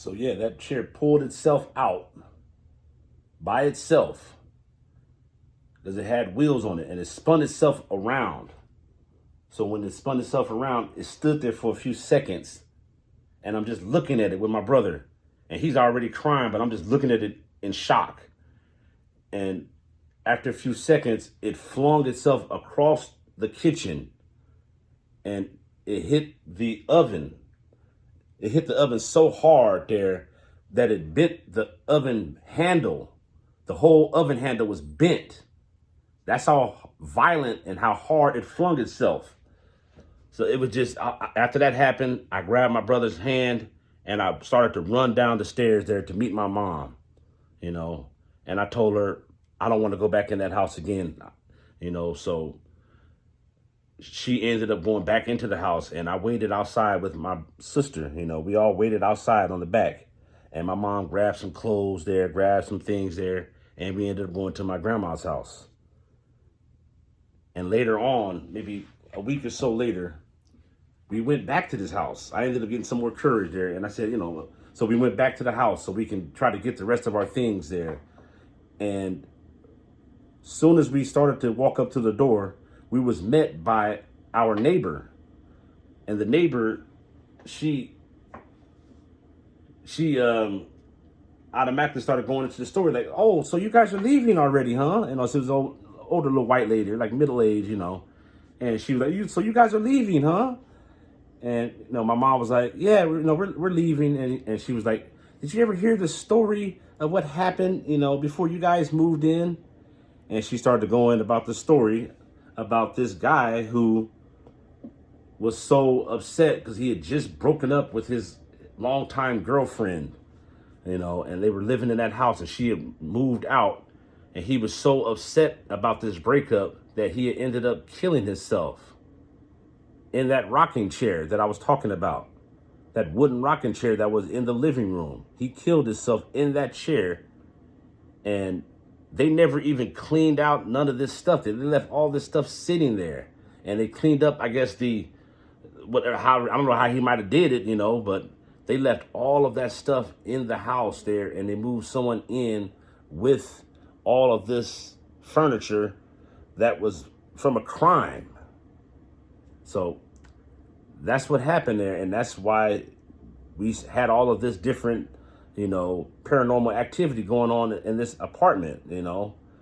So yeah, that chair pulled itself out by itself because it had wheels on it, and it spun itself around. So when it spun itself around, it stood there for a few seconds, and I'm just looking at it with my brother, and he's already crying, but I'm just looking at it in shock. And after a few seconds, it flung itself across the kitchen, and it hit the oven. It hit the oven so hard there that it bent the oven handle. The whole oven handle was bent. That's how violent and how hard it flung itself. So it was just, after that happened, I grabbed my brother's hand and I started to run down the stairs there to meet my mom, and I told her, I don't want to go back in that house again, so she ended up going back into the house, and I waited outside with my sister. We all waited outside on the back, and my mom grabbed some clothes there, grabbed some things there, and we ended up going to my grandma's house. And later on, maybe a week or so later, we went back to this house. I ended up getting some more courage there, and I said, so we went back to the house so we can try to get the rest of our things there. And soon as we started to walk up to the door, we was met by our neighbor. And the neighbor, she automatically started going into the story like, oh, so you guys are leaving already, huh? And she was an older little white lady, like middle age, and she was like, so you guys are leaving, huh? And my mom was like, yeah, we're leaving. And she was like, did you ever hear the story of what happened, before you guys moved in? And she started going about the story about this guy who was so upset because he had just broken up with his longtime girlfriend, and they were living in that house, and she had moved out, and he was so upset about this breakup that he had ended up killing himself in that rocking chair that I was talking about, that wooden rocking chair that was in the living room. He killed himself in that chair, and they never even cleaned out none of this stuff. They left all this stuff sitting there, and they cleaned up, I guess, I don't know how he might have did it, but they left all of that stuff in the house there, and they moved someone in with all of this furniture that was from a crime. So that's what happened there, and that's why we had all of this different paranormal activity going on in this apartment,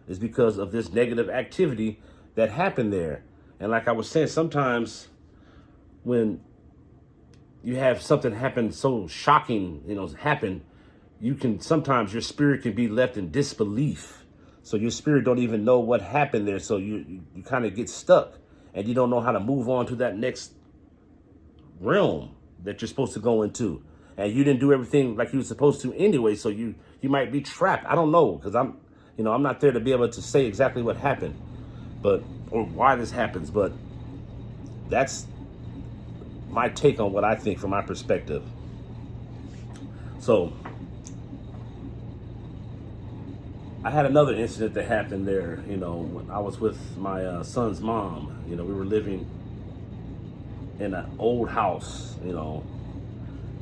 is because of this negative activity that happened there. And like I was saying, sometimes when you have something happen so shocking, happen, sometimes your spirit can be left in disbelief. So your spirit don't even know what happened there. So you kind of get stuck, and you don't know how to move on to that next realm that you're supposed to go into. And you didn't do everything like you were supposed to anyway, so you might be trapped. I don't know, because I'm not there to be able to say exactly what happened, or why this happens, but that's my take on what I think from my perspective. So I had another incident that happened there, when I was with my son's mom. We were living in an old house,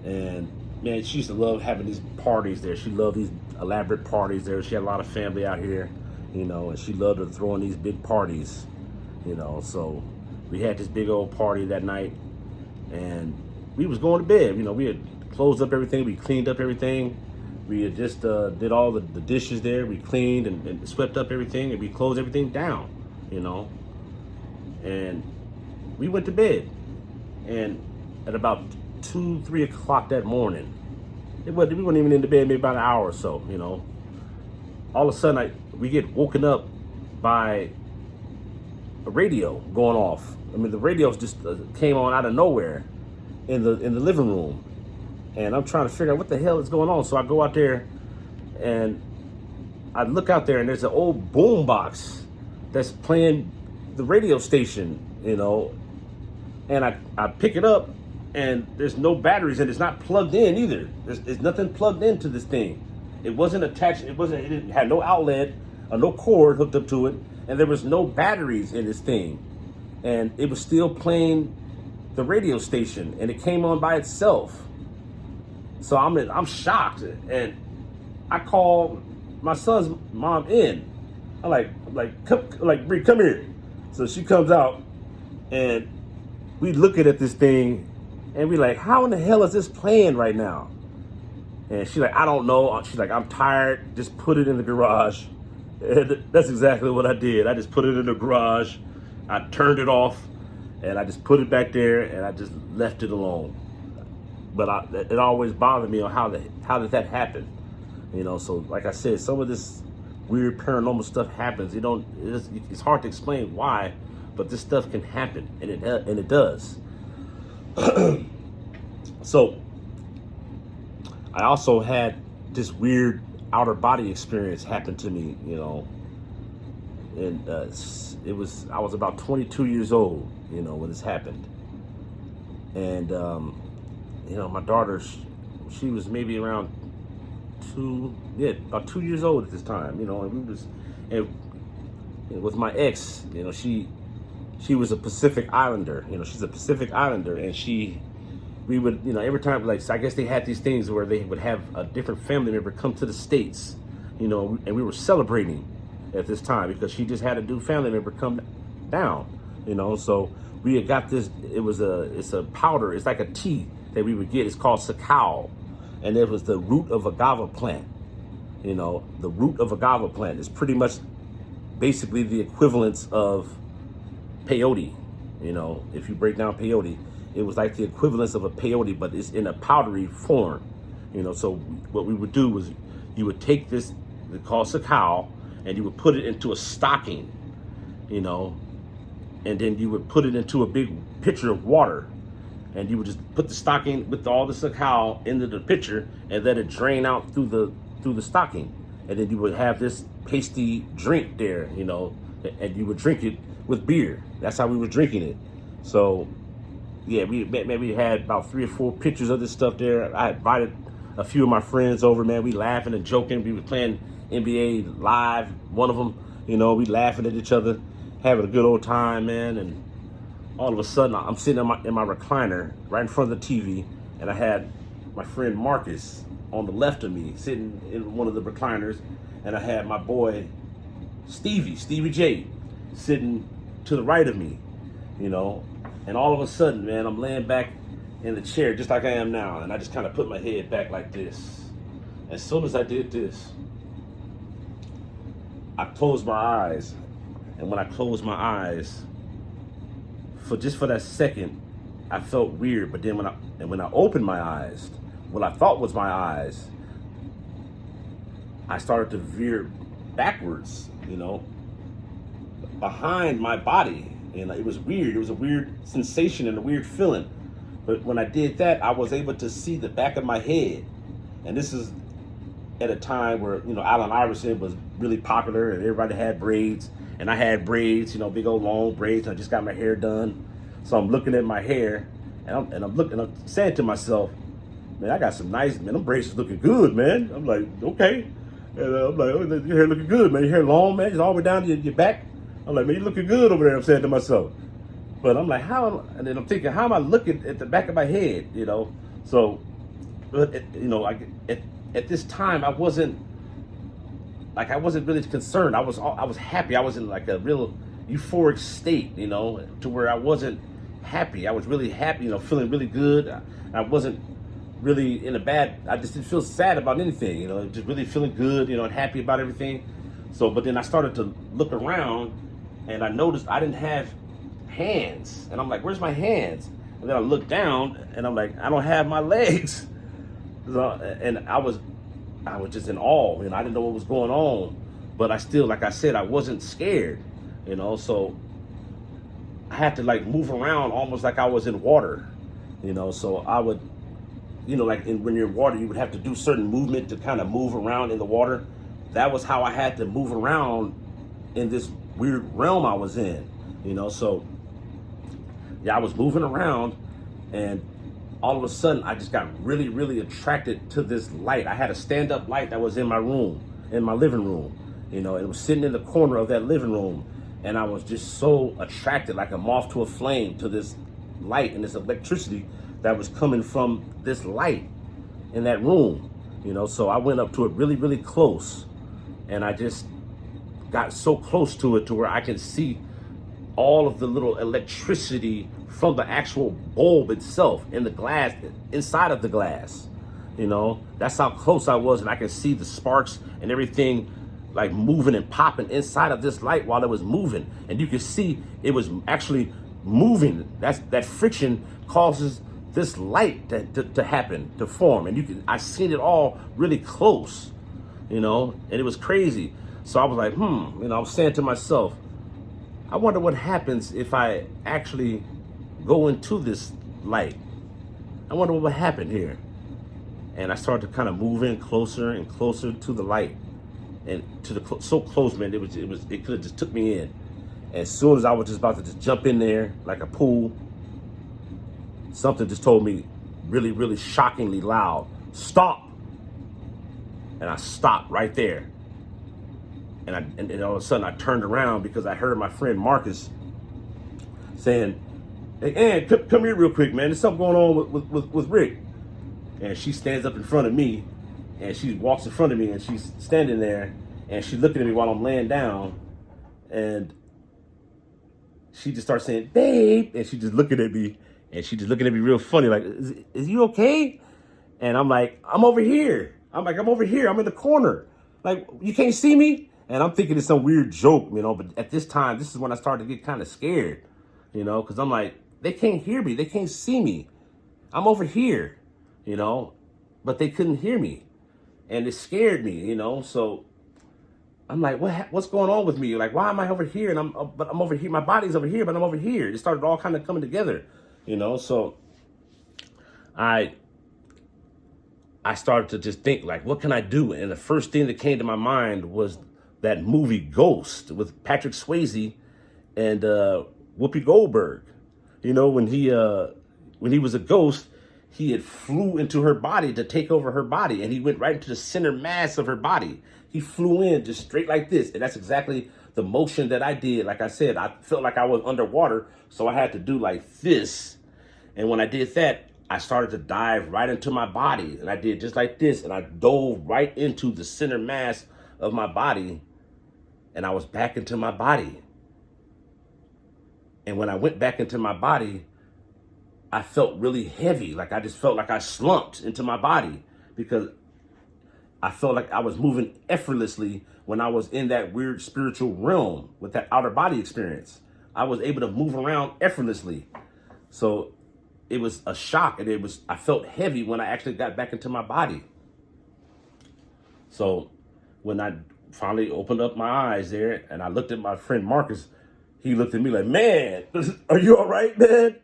and man, she used to love having these parties there. She loved these elaborate parties there. She had a lot of family out here, and she loved to throw in these big parties, so we had this big old party that night, and we was going to bed. We had closed up everything. We cleaned up everything. We had just did all the dishes there. We cleaned and swept up everything, and we closed everything down, and we went to bed. And at about 2-3 o'clock that morning, we weren't even in the bed, maybe about an hour or so, all of a sudden we get woken up by a radio going off. I mean, the radio just came on out of nowhere in the living room, and I'm trying to figure out what the hell is going on. So I go out there and I look out there, and there's an old boom box that's playing the radio station, and I pick it up, and there's no batteries, and it's not plugged in either. There's nothing plugged into this thing. It wasn't attached. It had no outlet or no cord hooked up to it, and there was no batteries in this thing. And it was still playing the radio station, and it came on by itself. So I'm shocked, and I call my son's mom in. I'm like, Bree, come here. So she comes out, and we looking at this thing, and we like, how in the hell is this playing right now? And she's like, I don't know. She's like, I'm tired. Just put it in the garage. And that's exactly what I did. I just put it in the garage. I turned it off, and I just put it back there, and I just left it alone. But it always bothered me on how did that happen, you know? So like I said, some of this weird paranormal stuff happens. It's hard to explain why, but this stuff can happen, and it does. So I also had this weird outer body experience happen to me, you know, and I was about 22 years old, you know, when this happened, and you know, my daughter, she was maybe around about 2 years old at this time, you know, and with my ex, you know, she was a Pacific Islander, you know, she's a Pacific Islander, and we would, you know, every time, like, so I guess they had these things where they would have a different family member come to the States, you know, and we were celebrating at this time because she just had a new family member come down, you know, so we had got this, it's a powder, it's like a tea that we would get. It's called cacao, and it was the root of agave plant. You know, the root of agave plant is pretty much basically the equivalence of peyote. You know, if you break down peyote, it was like the equivalence of a peyote, but it's in a powdery form. You know, so what we would do was you would take this, it's called cacao, and you would put it into a stocking, you know, and then you would put it into a big pitcher of water, and you would just put the stocking with all the cacao into the pitcher and let it drain out through the stocking, and then you would have this pasty drink there, you know, and you would drink it with beer. That's how we were drinking it. So yeah, we maybe had about 3 or 4 pictures of this stuff there. I invited a few of my friends over, man. We laughing and joking. We were playing NBA Live, one of them, you know, we laughing at each other, having a good old time, man. And all of a sudden, I'm sitting in my recliner right in front of the TV, and I had my friend Marcus on the left of me, sitting in one of the recliners, and I had my boy Stevie J, sitting to the right of me, you know. And all of a sudden, man, I'm laying back in the chair just like I am now, and I just kind of put my head back like this. As soon as I did this, I closed my eyes, and when I closed my eyes, for that second, I felt weird. But then when I opened my eyes, what I thought was my eyes, I started to veer backwards, you know, behind my body. And it was weird. It was a weird sensation and a weird feeling. But when I did that, I was able to see the back of my head. And this is at a time where, you know, Allen Iverson was really popular and everybody had braids. And I had braids, you know, big old long braids. I just got my hair done. So I'm looking at my hair, and I'm saying to myself, man, I got some nice, man, them braids is looking good, man. I'm like, okay. And I'm like, oh, your hair looking good, man. Your hair long, man. It's all the way down to your back. I'm like, man, you looking good over there, I'm saying to myself. But I'm like, and then I'm thinking, how am I looking at the back of my head, you know? So, you know, at this time, I wasn't really concerned. I was happy. I was in like a real euphoric state, you know, to where I wasn't happy. I was really happy, you know, feeling really good. I wasn't really in a bad, I just didn't feel sad about anything, you know, just really feeling good, you know, and happy about everything. So, but then I started to look around, and I noticed I didn't have hands. And I'm like, where's my hands? And then I looked down, and I'm like, I don't have my legs. So, and I was just in awe, you know, I didn't know what was going on, but I still, like I said, I wasn't scared, you know, so I had to like move around almost like I was in water, you know, so I would, you know, like when you're in water, you would have to do certain movement to kind of move around in the water. That was how I had to move around in this weird realm I was in, you know, so yeah, I was moving around, and all of a sudden, I just got really, really attracted to this light. I had a stand-up light that was in my room, in my living room. You know, it was sitting in the corner of that living room. And I was just so attracted, like a moth to a flame, to this light and this electricity that was coming from this light. in that room, So I went up to it really, really close, and I just got so close to it to where I can see all of the little electricity from the actual bulb itself in the glass, inside of the glass. That's how close I was, and I can see the sparks and everything like moving and popping inside of this light while it was moving. And you can see it was actually moving. That friction causes this light to happen, to form. And I seen it all really close, and it was crazy. So I was like, I was saying to myself, I wonder what happens if I actually go into this light. I wonder what would happen here. And I started to kind of move in closer and closer to the light, and to the so close, man. It could have just took me in. And as soon as I was just about to just jump in there like a pool, something just told me really, really shockingly loud, "Stop!" And I stopped right there. And all of a sudden I turned around because I heard my friend Marcus saying, "Hey, Ann, come here real quick, man. There's something going on with Rick." And she stands up in front of me, and she walks in front of me, and she's standing there, and she's looking at me while I'm laying down, and she just starts saying, "Babe," and she just looking at me, and she just looking at me real funny, like, is you okay?" And I'm like, "I'm over here." I'm over here. I'm in the corner. Like, you can't see me? And I'm thinking it's some weird joke, but at this time, this is when I started to get kind of scared, because I'm like, they can't hear me. They can't see me. I'm over here, but they couldn't hear me. And it scared me, so I'm like, what's going on with me? Like, why am I over here? And I'm over here. My body's over here, but I'm over here. It started all kind of coming together, so I started to just think, like, what can I do? And the first thing that came to my mind was that movie Ghost with Patrick Swayze and Whoopi Goldberg. When he was a ghost, he had flew into her body to take over her body, and he went right into the center mass of her body. He flew in just straight like this, and that's exactly the motion that I did. Like I said, I felt like I was underwater, so I had to do like this. And when I did that, I started to dive right into my body, and I did just like this, and I dove right into the center mass of my body, and I was back into my body. And when I went back into my body, I felt really heavy. Like I just felt like I slumped into my body because I felt like I was moving effortlessly when I was in that weird spiritual realm with that outer body experience. I was able to move around effortlessly. So it was a shock, and I felt heavy when I actually got back into my body. So when I finally opened up my eyes there and I looked at my friend Marcus, he looked at me like, "Man, are you all right, man?"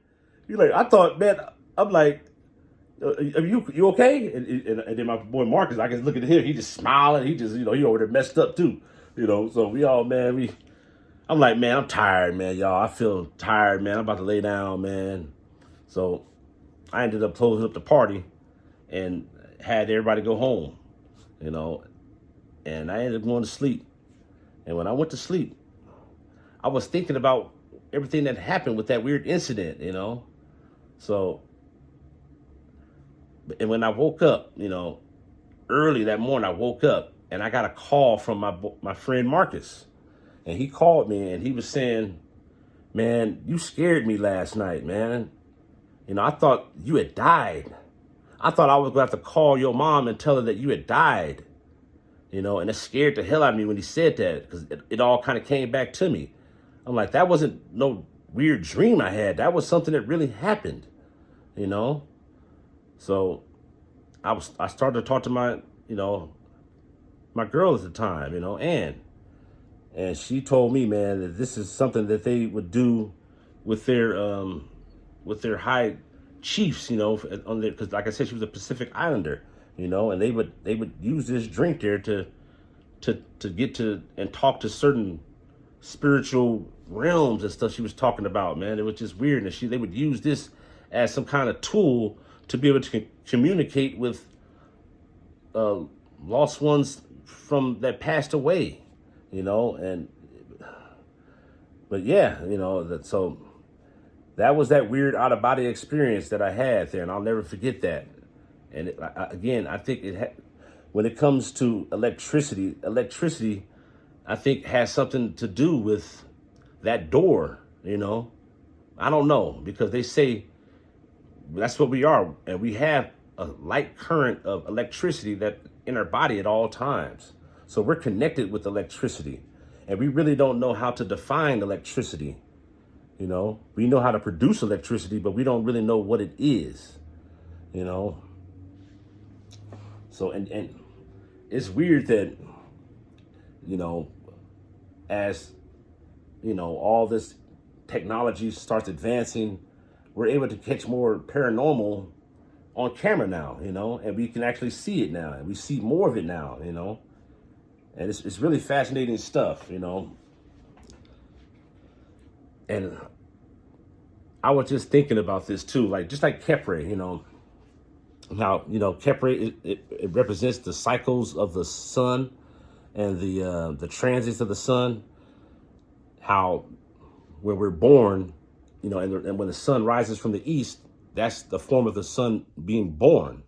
He's like, "I thought, man," I'm like, "Are you okay?" And then my boy Marcus, I can look at him, he just smiling, he just, he over there messed up too, so we all, man, I'm like, "Man, I'm tired, man, y'all. I feel tired, man. I'm about to lay down, man." So I ended up closing up the party and had everybody go home, and I ended up going to sleep. And when I went to sleep, I was thinking about everything that happened with that weird incident, So, and when I woke up, early that morning, I woke up and I got a call from my friend Marcus. And he called me and he was saying, "Man, you scared me last night, man. I thought you had died. I thought I was going to have to call your mom and tell her that you had died." And it scared the hell out of me when he said that, because it all kind of came back to me. I'm like, that wasn't no weird dream I had. That was something that really happened, So I started to talk to my girl at the time, Ann. And she told me, man, that this is something that they would do with their high chiefs, because like I said, she was a Pacific Islander, and they would use this drink there to get to and talk to certain spiritual realms and stuff she was talking about, man. It was just weird. And they would use this as some kind of tool to be able to communicate with lost ones from that passed away, but yeah, so that was that weird out of body experience that I had there, and I'll never forget that. And again, I think when it comes to electricity, I think has something to do with that door, you know. I don't know, because they say that's what we are, and we have a light current of electricity that in our body at all times. So we're connected with electricity, and we really don't know how to define electricity. You know, we know how to produce electricity, but we don't really know what it is, you know. So, and it's weird that, you know, as, you know, all this technology starts advancing, we're able to catch more paranormal on camera now, you know, and we can actually see it now, and we see more of it now, you know, and it's really fascinating stuff, you know. And I was just thinking about this too, like just like Kepre, you know, how, you know, Kepre, it represents the cycles of the sun and the transits of the sun. How when we're born, you know, and when the sun rises from the east, that's the form of the sun being born.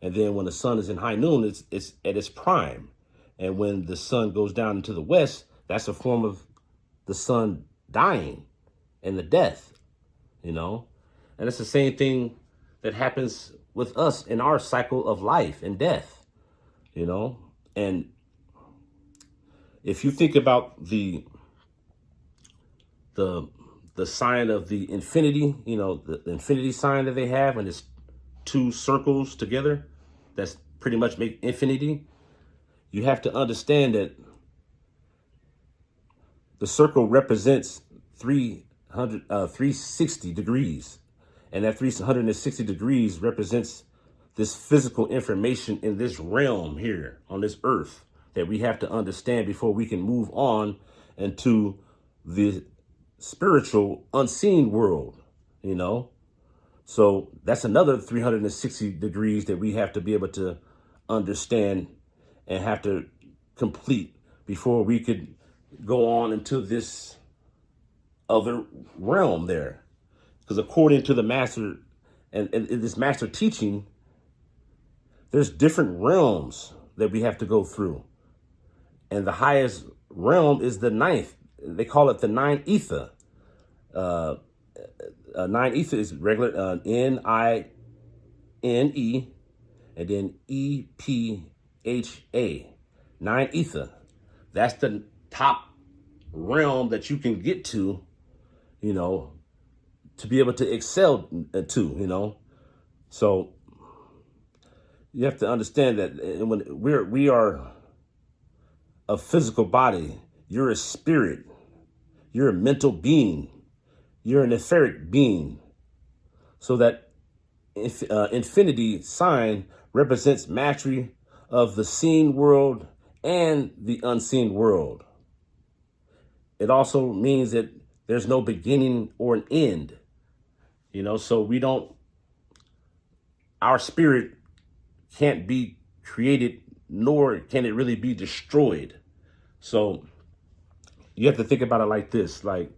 And then when the sun is in high noon, it's at its prime. And when the sun goes down into the west, that's a form of the sun dying and the death, you know. And it's the same thing that happens with us in our cycle of life and death, you know. And if you think about the sign of the infinity, you know, the infinity sign that they have, and it's two circles together, that's pretty much make infinity. You have to understand that the circle represents 360 degrees. And that 360 degrees represents this physical information in this realm here on this earth that we have to understand before we can move on into the spiritual unseen world, you know. So that's another 360 degrees that we have to be able to understand and have to complete before we could go on into this other realm there. Because according to the master and this master teaching, there's different realms that we have to go through. And the highest realm is the ninth. They call it the nine ether. Nine ether is regular Nine, and then EPHA. Nine ether. That's the top realm that you can get to, you know, to be able to excel to, you know. So you have to understand that when we are a physical body, you're a spirit, you're a mental being, you're an etheric being. So that infinity sign represents mastery of the seen world and the unseen world. It also means that there's no beginning or an end, you know, so our spirit can't be created, nor can it really be destroyed. So you have to think about it like this, like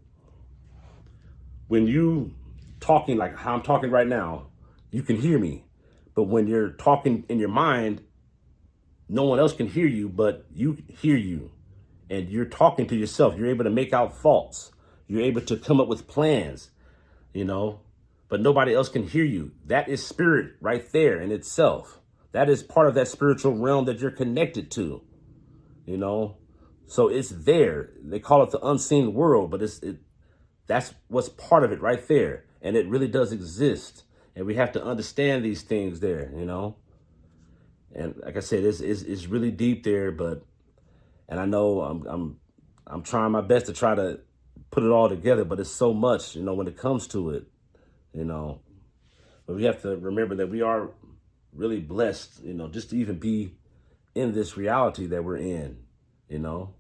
when you talking like how I'm talking right now, you can hear me, but when you're talking in your mind, no one else can hear you, but you hear you, and you're talking to yourself. You're able to make out thoughts. You're able to come up with plans, you know, but nobody else can hear you. That is spirit right there in itself. That is part of that spiritual realm that you're connected to, you know. So it's there. They call it the unseen world, but that's what's part of it right there. And it really does exist. And we have to understand these things there, you know. And like I said, it's really deep there, and I know I'm trying my best to try to put it all together, but it's so much, you know, when it comes to it, you know. But we have to remember that we are really blessed, you know, just to even be in this reality that we're in, you know.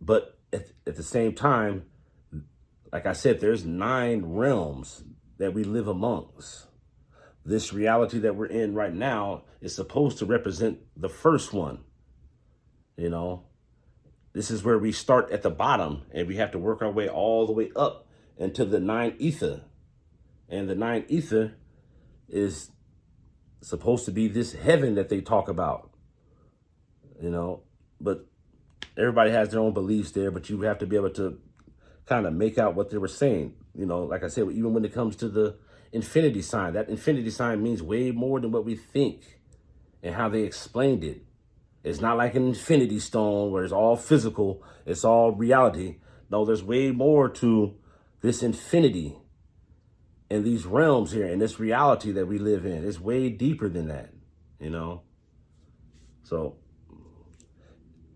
But at the same time, like I said, there's 9 realms that we live amongst. This reality that we're in right now is supposed to represent the first one, you know. This is where we start at the bottom, and we have to work our way all the way up into the 9 ether. And the 9 ether is supposed to be this heaven that they talk about, but everybody has their own beliefs there, but you have to be able to kind of make out what they were saying. Like I said, even when it comes to the infinity sign, that infinity sign means way more than what we think and how they explained it. It's not like an infinity stone where it's all physical, it's all reality. No, there's way more to this infinity and these realms here and this reality that we live in. It's way deeper than that, So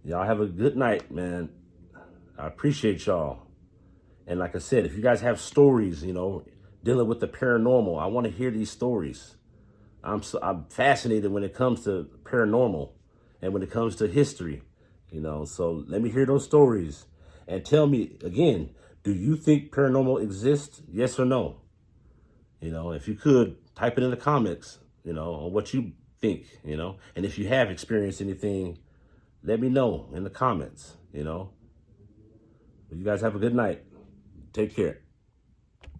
y'all have a good night, man. I appreciate y'all. And like I said, if you guys have stories, dealing with the paranormal, I want to hear these stories. I'm fascinated when it comes to paranormal and when it comes to history, So let me hear those stories and tell me again, do you think paranormal exists? Yes or no? If you could type it in the comments, on what you think, and if you have experienced anything, let me know in the comments, You guys have a good night. Take care.